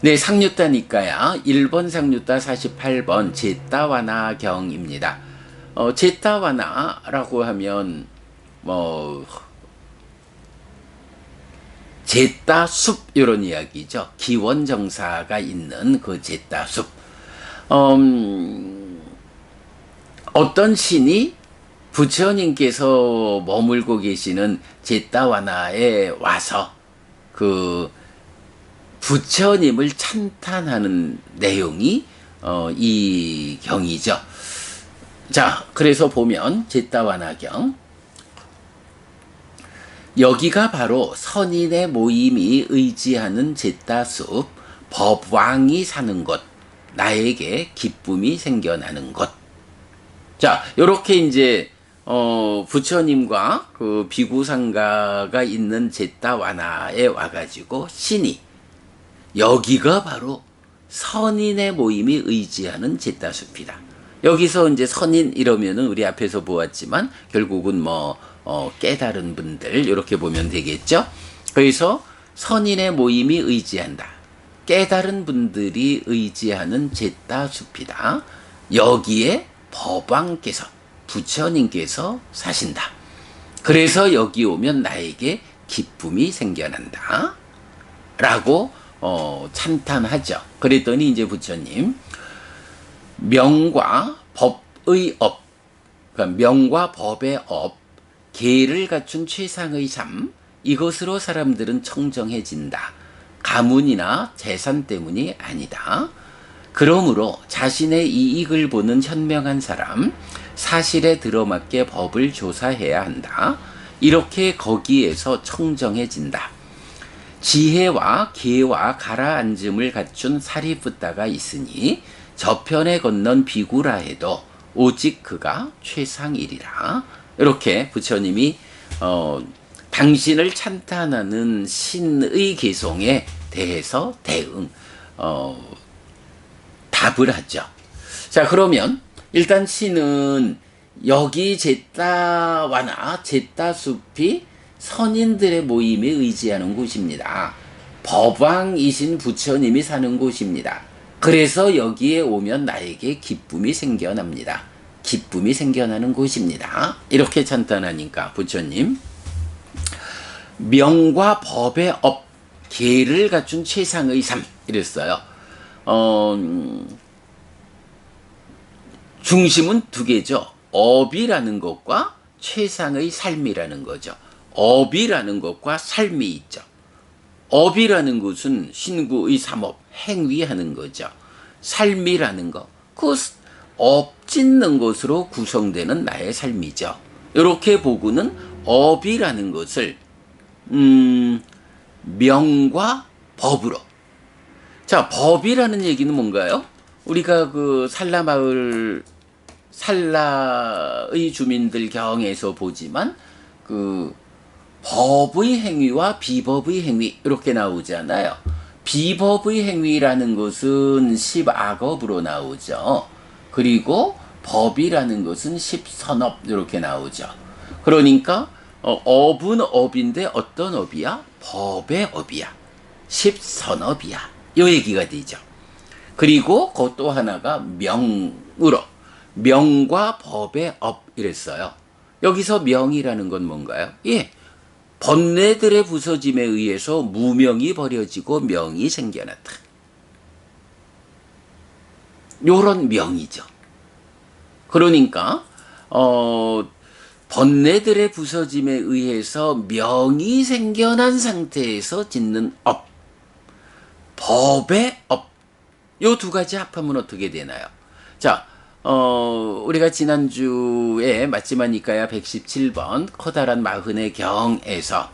네, 상류따니까야 1번 상류따 48번 제따와나경입니다. 제따와나라고 하면 뭐 제따숲 이런 이야기죠. 기원정사가 있는 그 제따숲. 어떤 신이 부처님께서 머물고 계시는 제따와나에 와서 그 부처님을 찬탄하는 내용이 이 경이죠. 자, 그래서 보면 제따와나경, 여기가 바로 선인의 모임이 의지하는 제따숲, 법왕이 사는 곳, 나에게 기쁨이 생겨나는 곳. 자, 요렇게 이제 부처님과 그 비구상가가 있는 제따와나에 와가지고 신이, 여기가 바로 선인의 모임이 의지하는 제따숲이다. 여기서 이제 선인 이러면은 우리 앞에서 보았지만 결국은 깨달은 분들 이렇게 보면 되겠죠. 그래서 선인의 모임이 의지한다. 깨달은 분들이 의지하는 제따숲이다. 여기에 법왕께서, 부처님께서 사신다. 그래서 여기 오면 나에게 기쁨이 생겨난다. 라고 찬탄하죠. 그랬더니 이제 부처님, 명과 법의 업, 그러니까 명과 법의 업, 계를 갖춘 최상의 삶, 이것으로 사람들은 청정해진다. 가문이나 재산 때문이 아니다. 그러므로 자신의 이익을 보는 현명한 사람, 사실에 들어맞게 법을 조사해야 한다. 이렇게 거기에서 청정해진다. 지혜와 계와 가라앉음을 갖춘 사리붓다가 있으니 저편에 건넌 비구라 해도 오직 그가 최상이리라. 이렇게 부처님이 당신을 찬탄하는 신의 개성에 대해서 답을 하죠. 자, 그러면 일단 신은 여기 제따와나 제따숲이 선인들의 모임에 의지하는 곳입니다. 법왕이신 부처님이 사는 곳입니다. 그래서 여기에 오면 나에게 기쁨이 생겨납니다. 기쁨이 생겨나는 곳입니다. 이렇게 찬탄하니까 부처님, 명과 법의 업, 계를 갖춘 최상의 삶 이랬어요. 중심은 두 개죠. 업이라는 것과 최상의 삶이라는 거죠. 업이라는 것과 삶이 있죠. 업이라는 것은 신구의 삼업, 행위하는 거죠. 삶이라는 것, 그 업 짓는 것으로 구성되는 나의 삶이죠. 이렇게 보고는 업이라는 것을 명과 법으로. 자, 법이라는 얘기는 뭔가요? 우리가 그 산라마을 산라의 주민들 경에서 보지만 그 법의 행위와 비법의 행위 이렇게 나오잖아요. 비법의 행위라는 것은 10악업으로 나오죠. 그리고 법이라는 것은 10선업 이렇게 나오죠. 그러니까 업은 업인데 어떤 업이야? 법의 업이야. 10선업이야. 이 얘기가 되죠. 그리고 그 또 하나가 명으로, 명과 법의 업 이랬어요. 여기서 명이라는 건 뭔가요? 예, 번뇌들의 부서짐에 의해서 무명이 버려지고 명이 생겨났다. 요런 명이죠. 그러니까 번뇌들의 부서짐에 의해서 명이 생겨난 상태에서 짓는 업, 법의 업, 요 두 가지 합하면 어떻게 되나요? 자, 우리가 지난주에 맞지마니까야 117번 커다란 마흔의 경에서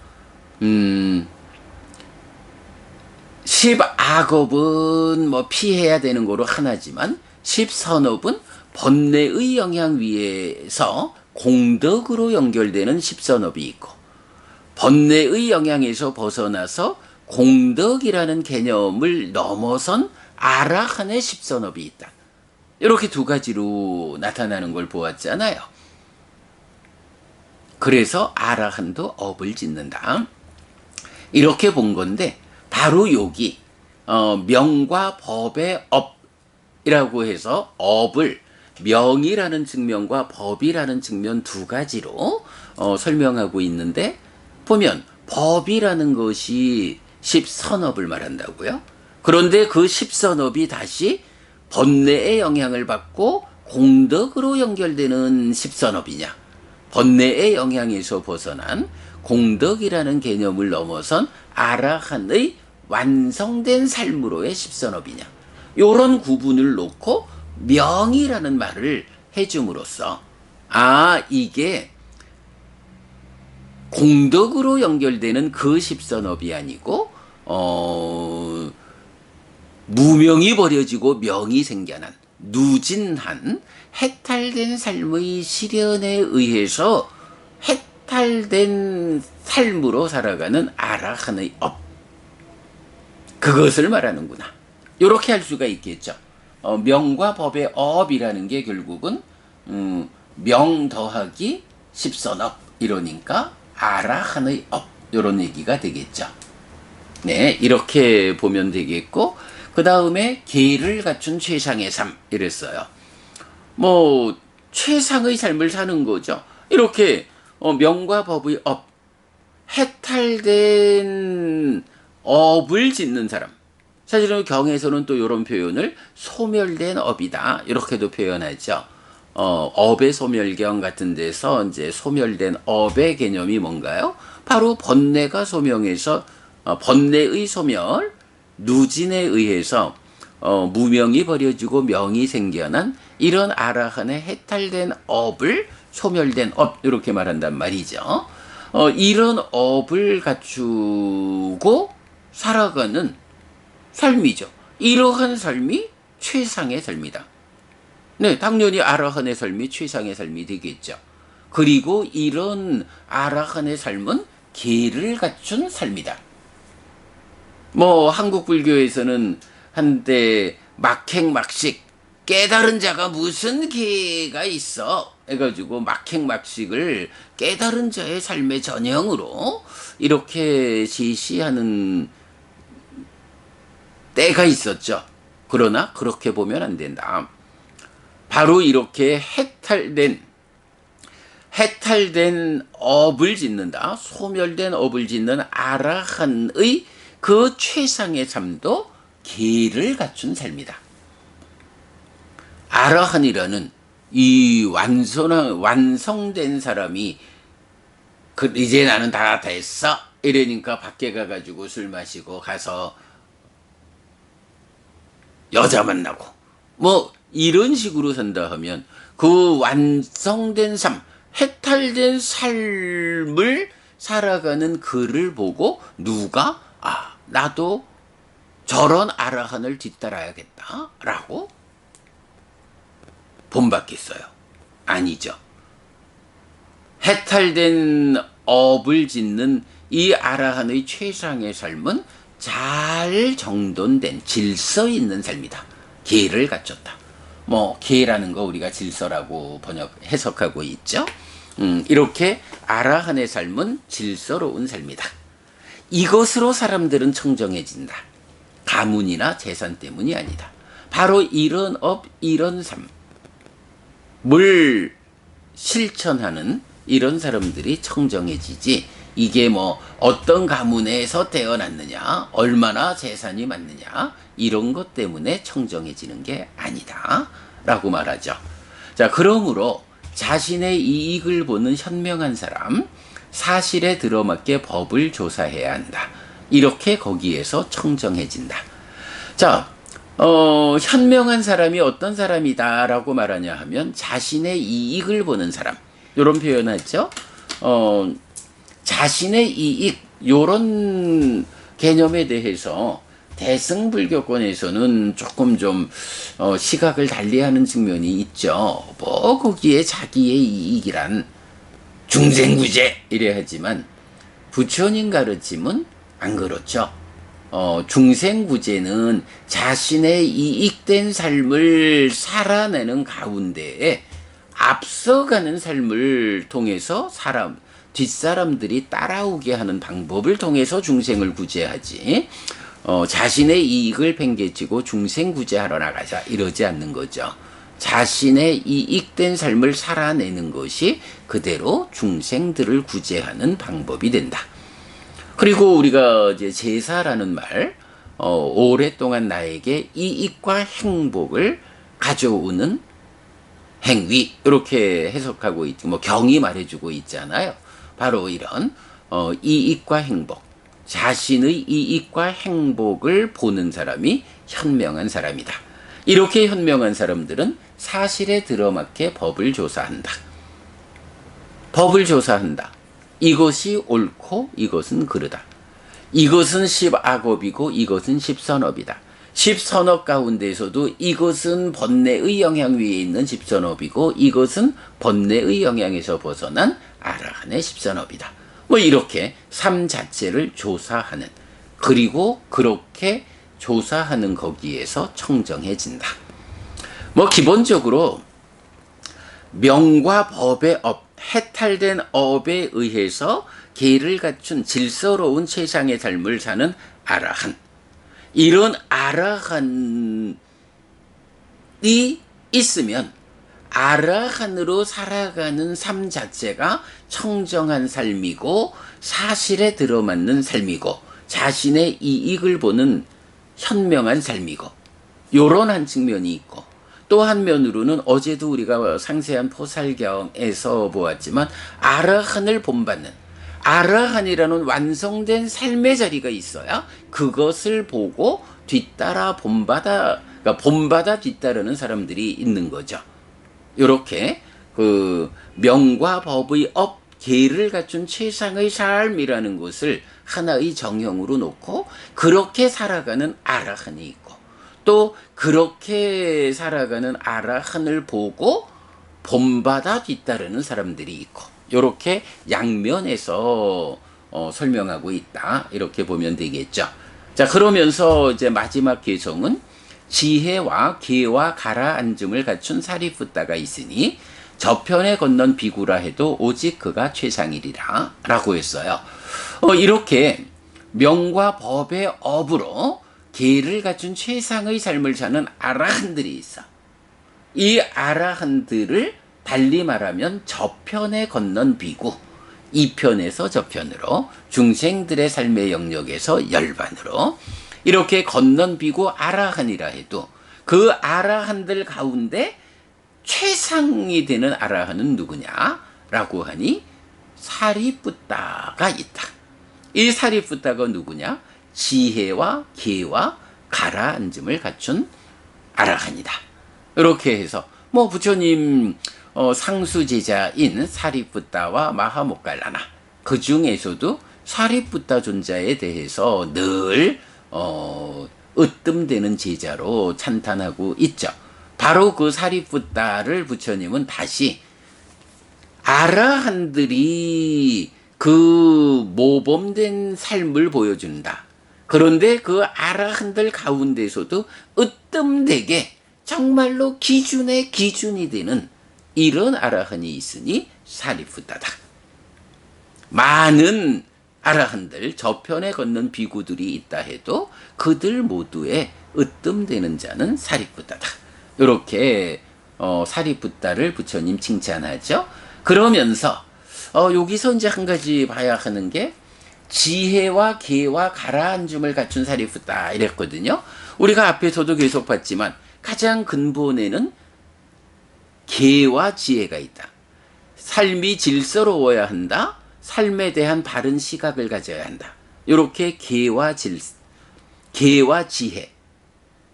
10악업은 뭐 피해야 되는 거로 하나지만 10선업은 번뇌의 영향 위에서 공덕으로 연결되는 10선업이 있고, 번뇌의 영향에서 벗어나서 공덕이라는 개념을 넘어선 아라한의 10선업이 있다. 이렇게 두 가지로 나타나는 걸 보았잖아요. 그래서 아라한도 업을 짓는다. 이렇게 본 건데 바로 여기 명과 법의 업이라고 해서 업을 명이라는 측면과 법이라는 측면 두 가지로 설명하고 있는데, 보면 법이라는 것이 십선업을 말한다고요. 그런데 그 십선업이 다시 번뇌의 영향을 받고 공덕으로 연결되는 십선업이냐, 번뇌의 영향에서 벗어난 공덕이라는 개념을 넘어선 아라한의 완성된 삶으로의 십선업이냐, 요런 구분을 놓고 명이라는 말을 해줌으로써 이게 공덕으로 연결되는 그 십선업이 아니고 무명이 버려지고 명이 생겨난 누진한 해탈된 삶의 실현에 의해서 해탈된 삶으로 살아가는 아라한의 업, 그것을 말하는구나, 이렇게 할 수가 있겠죠. 명과 법의 업이라는 게 결국은 명 더하기 십선업, 이러니까 아라한의 업, 이런 얘기가 되겠죠. 네, 이렇게 보면 되겠고, 그 다음에 계를 갖춘 최상의 삶, 이랬어요. 뭐 최상의 삶을 사는 거죠. 이렇게 명과 법의 업, 해탈된 업을 짓는 사람. 사실은 경에서는 또 이런 표현을 소멸된 업이다, 이렇게도 표현하죠. 업의 소멸경 같은 데서 이제 소멸된 업의 개념이 뭔가요? 바로 번뇌가 소명해서 번뇌의 소멸, 누진에 의해서 무명이 버려지고 명이 생겨난 이런 아라한의 해탈된 업을 소멸된 업, 이렇게 말한단 말이죠. 이런 업을 갖추고 살아가는 삶이죠. 이러한 삶이 최상의 삶이다. 네, 당연히 아라한의 삶이 최상의 삶이 되겠죠. 그리고 이런 아라한의 삶은 계를 갖춘 삶이다. 뭐 한국 불교에서는 한때 막행막식, 깨달은 자가 무슨 계가 있어 해가지고 막행막식을 깨달은 자의 삶의 전형으로 이렇게 제시하는 때가 있었죠. 그러나 그렇게 보면 안 된다. 바로 이렇게 해탈된 업을 짓는다, 소멸된 업을 짓는 아라한의 그 최상의 삶도 계를 갖춘 삶이다. 아라한이라는 이 완성된 사람이 이제 나는 다 됐어 이러니까 밖에 가가지고 술 마시고 가서 여자 만나고 뭐 이런 식으로 산다 하면 그 완성된 삶, 해탈된 삶을 살아가는 그를 보고 누가 나도 저런 아라한을 뒤따라야겠다 라고 본받겠어요? 아니죠. 해탈된 업을 짓는 이 아라한의 최상의 삶은 잘 정돈된 질서 있는 삶이다. 계를 갖췄다. 뭐 계라는 거 우리가 질서라고 해석하고 있죠. 이렇게 아라한의 삶은 질서로운 삶이다. 이것으로 사람들은 청정해진다. 가문이나 재산 때문이 아니다. 바로 이런 업, 이런 삶을 실천하는 이런 사람들이 청정해지지, 이게 뭐 어떤 가문에서 태어났느냐, 얼마나 재산이 많느냐, 이런 것 때문에 청정해지는 게 아니다 라고 말하죠. 자, 그러므로 자신의 이익을 보는 현명한 사람, 사실에 들어맞게 법을 조사해야 한다. 이렇게 거기에서 청정해진다. 자, 현명한 사람이 어떤 사람이다 라고 말하냐 하면 자신의 이익을 보는 사람, 이런 표현하죠. 자신의 이익, 요런 개념에 대해서 대승불교권에서는 조금 좀 시각을 달리하는 측면이 있죠. 뭐 거기에 자기의 이익이란 중생구제 이래 하지만 부처님 가르침은 안 그렇죠. 중생구제는 자신의 이익된 삶을 살아내는 가운데에 앞서가는 삶을 통해서 뒷사람들이 따라오게 하는 방법을 통해서 중생을 구제하지, 자신의 이익을 팽개치고 중생구제하러 나가자 이러지 않는 거죠. 자신의 이익된 삶을 살아내는 것이 그대로 중생들을 구제하는 방법이 된다. 그리고 우리가 이제 제사라는 말, 오랫동안 나에게 이익과 행복을 가져오는 행위 이렇게 해석하고 있고 뭐 경이 말해주고 있잖아요. 바로 이런 이익과 행복, 자신의 이익과 행복을 보는 사람이 현명한 사람이다. 이렇게 현명한 사람들은 사실에 들어맞게 법을 조사한다. 법을 조사한다. 이것이 옳고 이것은 그르다. 이것은 십악업이고 이것은 십선업이다. 십선업 가운데에서도 이것은 번뇌의 영향 위에 있는 십선업이고 이것은 번뇌의 영향에서 벗어난 아라한의 십선업이다. 뭐 이렇게 삶 자체를 조사하는, 그리고 그렇게 조사하는 거기에서 청정해진다. 뭐 기본적으로 명과 법의 업, 해탈된 업에 의해서 계를 갖춘 질서로운 최상의 삶을 사는 아라한, 이런 아라한이 있으면 아라한으로 살아가는 삶 자체가 청정한 삶이고 사실에 들어맞는 삶이고 자신의 이익을 보는 현명한 삶이고, 요런 한 측면이 있고, 또 한면으로는 어제도 우리가 상세한 포살경에서 보았지만 아라한을 본받는, 아라한이라는 완성된 삶의 자리가 있어야 그것을 보고 뒤따라 그러니까 본받아 뒤따르는 사람들이 있는 거죠. 이렇게 그 명과 법의 업, 계를 갖춘 최상의 삶이라는 것을 하나의 정형으로 놓고 그렇게 살아가는 아라한이 있고, 또 그렇게 살아가는 아라한을 보고 본받아 뒤따르는 사람들이 있고, 이렇게 양면에서 설명하고 있다. 이렇게 보면 되겠죠. 자, 그러면서 이제 마지막 개성은 지혜와 계와 가라앉음을 갖춘 사리푸따가 있으니 저편에 건넌 비구라 해도 오직 그가 최상이리라 라고 했어요. 이렇게 명과 법의 업으로 계를 갖춘 최상의 삶을 사는 아라한들이 있어. 이 아라한들을 달리 말하면 저편에 건넌 비구, 이편에서 저편으로, 중생들의 삶의 영역에서 열반으로 이렇게 건넌 비구 아라한이라 해도 그 아라한들 가운데 최상이 되는 아라한은 누구냐라고 하니 사리푸따가 있다. 이 사리푸따가 누구냐? 지혜와 계와 가라앉음을 갖춘 아라한이다. 이렇게 해서 뭐 부처님 상수 제자인 사리푸따와 마하모칼라나, 그 중에서도 사리푸따 존자에 대해서 늘 으뜸되는 제자로 찬탄하고 있죠. 바로 그 사리푸따를 부처님은 다시 아라한들이 그 모범된 삶을 보여준다. 그런데 그 아라한들 가운데서도 으뜸되게 정말로 기준의 기준이 되는 이런 아라한이 있으니 사리푸따다. 많은 아라한들, 저편에 걷는 비구들이 있다 해도 그들 모두의 으뜸되는 자는 사리푸따다. 이렇게 사리푸따를 부처님 칭찬하죠. 그러면서 여기서 이제 한 가지 봐야 하는 게 지혜와 계와 가라앉음을 갖춘 사리푸따 이랬거든요. 우리가 앞에서도 계속 봤지만 가장 근본에는 계와 지혜가 있다. 삶이 질서로워야 한다. 삶에 대한 바른 시각을 가져야 한다. 이렇게 계와 지혜.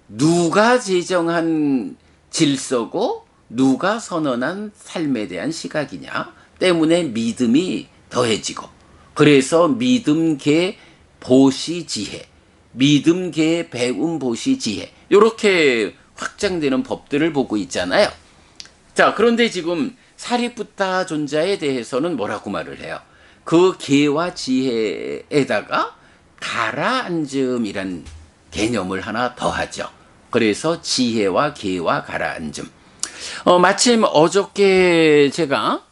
누가 제정한 질서고 누가 선언한 삶에 대한 시각이냐 때문에 믿음이 더해지고, 그래서 믿음계 보시 지혜, 믿음계 배움 보시 지혜, 이렇게 확장되는 법들을 보고 있잖아요. 자, 그런데 지금 사리푸따 존자에 대해서는 뭐라고 말을 해요? 그 계와 지혜에다가 가라앉음이란 개념을 하나 더하죠. 그래서 지혜와 계와 가라앉음. 마침 어저께 제가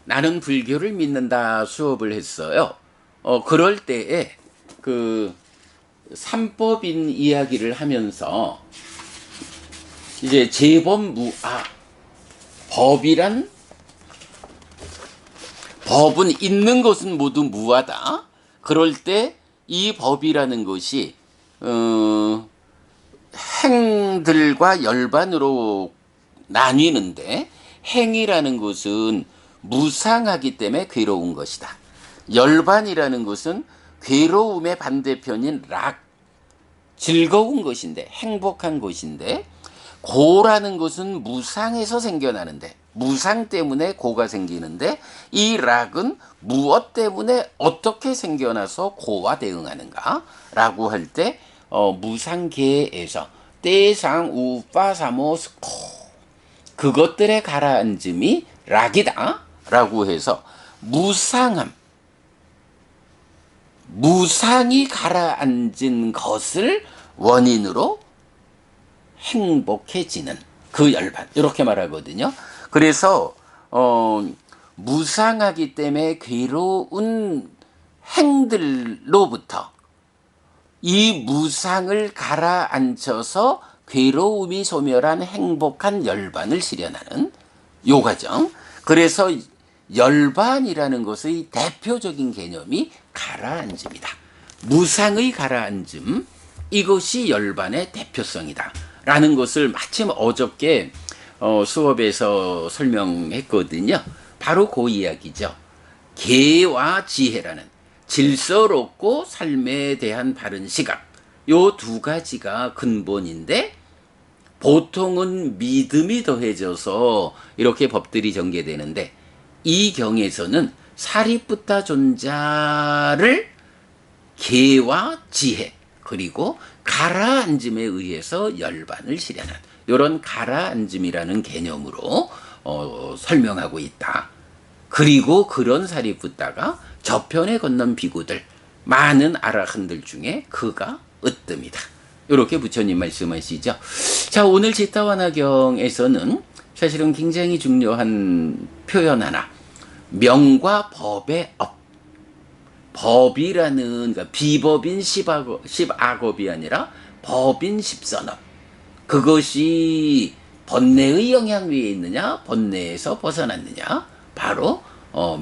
나는 불교를 믿는다 수업을 했어요. 그럴 때에 삼법인 이야기를 하면서 이제 제법무아, 법은 있는 것은 모두 무하다. 그럴 때 이 법이라는 것이 행들과 열반으로 나뉘는데, 행이라는 것은 무상하기 때문에 괴로운 것이다. 열반이라는 것은 괴로움의 반대편인 락, 즐거운 것인데, 행복한 것인데, 고라는 것은 무상에서 생겨나는데, 무상 때문에 고가 생기는데, 이 락은 무엇 때문에 어떻게 생겨나서 고와 대응하는가 라고 할 때 무상계에서 떼상 우파사모스코, 그것들의 가라앉음이 락이다 라고 해서 무상함, 무상이 가라앉은 것을 원인으로 행복해지는 그 열반, 이렇게 말하거든요. 그래서 무상하기 때문에 괴로운 행들로부터 이 무상을 가라앉혀서 괴로움이 소멸한 행복한 열반을 실현하는 요 과정. 그래서 열반이라는 것의 대표적인 개념이 가라앉음이다. 무상의 가라앉음, 이것이 열반의 대표성이다 라는 것을 마침 어저께 수업에서 설명했거든요. 바로 그 이야기죠. 계와 지혜라는 질서롭고 삶에 대한 바른 시각, 요 두 가지가 근본인데, 보통은 믿음이 더해져서 이렇게 법들이 전개되는데, 이 경에서는 사리푸타 존자를 계와 지혜 그리고 가라앉음에 의해서 열반을 실현한 이런 가라앉음이라는 개념으로 설명하고 있다. 그리고 그런 사리푸타가 저편에 건넌 비구들, 많은 아라한들 중에 그가 으뜸이다. 이렇게 부처님 말씀하시죠. 자, 오늘 지타와나경에서는 사실은 굉장히 중요한 표현 하나, 명과 법의 업. 법이라는, 그러니까 비법인 십악업이 아니라 법인 십선업. 그것이 번뇌의 영향 위에 있느냐, 번뇌에서 벗어났느냐. 바로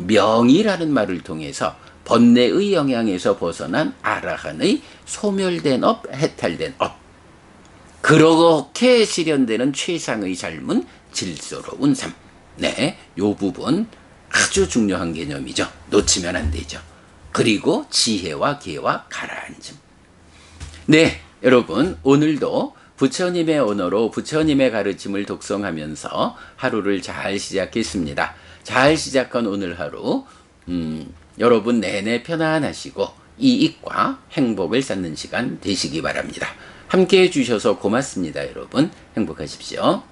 명이라는 말을 통해서 번뇌의 영향에서 벗어난 아라한의 소멸된 업, 해탈된 업. 그렇게 실현되는 최상의 삶은 질서로운 삶. 네, 요 부분 아주 중요한 개념이죠. 놓치면 안 되죠. 그리고 지혜와 계와 가라앉음. 네, 여러분, 오늘도 부처님의 언어로 부처님의 가르침을 독송하면서 하루를 잘 시작했습니다. 잘 시작한 오늘 하루, 여러분 내내 편안하시고 이익과 행복을 쌓는 시간 되시기 바랍니다. 함께 해주셔서 고맙습니다. 여러분, 행복하십시오.